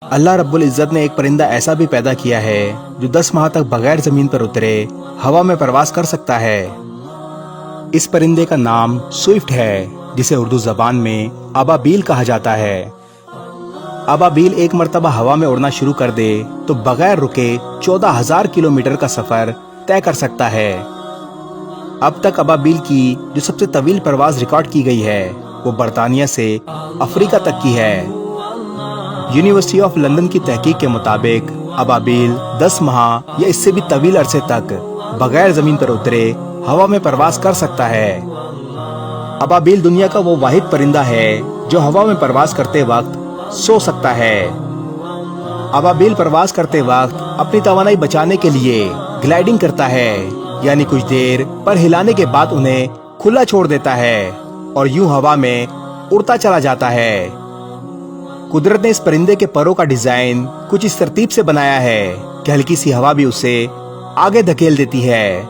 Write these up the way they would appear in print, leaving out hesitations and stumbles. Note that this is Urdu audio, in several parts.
اللہ رب العزت نے ایک پرندہ ایسا بھی پیدا کیا ہے جو 10 ماہ تک بغیر زمین پر اترے ہوا میں پرواز کر سکتا ہے۔ اس پرندے کا نام سوئفٹ ہے، جسے اردو زبان میں ابابیل کہا جاتا ہے۔ ابابیل ایک مرتبہ ہوا میں اڑنا شروع کر دے تو بغیر رکے 14,000 کلومیٹر کا سفر طے کر سکتا ہے۔ اب تک ابابیل کی جو سب سے طویل پرواز ریکارڈ کی گئی ہے وہ برطانیہ سے افریقہ تک کی ہے۔ یونیورسٹی آف لندن کی تحقیق کے مطابق ابابیل 10 ماہ یا اس سے بھی طویل عرصے تک بغیر زمین پر اترے ہوا میں پرواز کر سکتا ہے۔ ابابیل دنیا کا وہ واحد پرندہ ہے جو ہوا میں پرواز کرتے وقت سو سکتا ہے۔ ابابیل پرواز کرتے وقت اپنی توانائی بچانے کے لیے گلائیڈنگ کرتا ہے، یعنی کچھ دیر پر ہلانے کے بعد انہیں کھلا چھوڑ دیتا ہے اور یوں ہوا میں اڑتا چلا جاتا ہے۔ قدرت نے اس پرندے کے پروں کا ڈیزائن کچھ اس ترتیب سے بنایا ہے کہ ہلکی سی ہوا بھی اسے آگے دھکیل دیتی ہے۔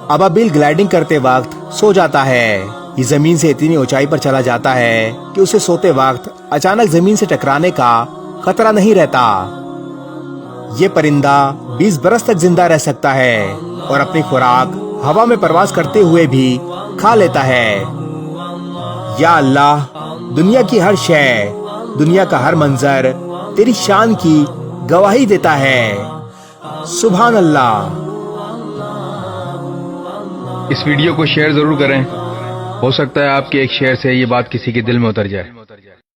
ابابیل گلائیڈنگ کرتے وقت سو جاتا ہے۔ یہ زمین سے اتنی اونچائی پر چلا جاتا ہے کہ اسے سوتے وقت اچانک زمین سے ٹکرانے کا خطرہ نہیں رہتا۔ یہ پرندہ 20 برس تک زندہ رہ سکتا ہے اور اپنی خوراک ہوا میں پرواز کرتے ہوئے بھی کھا لیتا ہے۔ یا اللہ، دنیا کی ہر شے، دنیا کا ہر منظر تیری شان کی گواہی دیتا ہے۔ سبحان اللہ۔ اس ویڈیو کو شیئر ضرور کریں، ہو سکتا ہے آپ کے ایک شیئر سے یہ بات کسی کے دل میں اتر جائے۔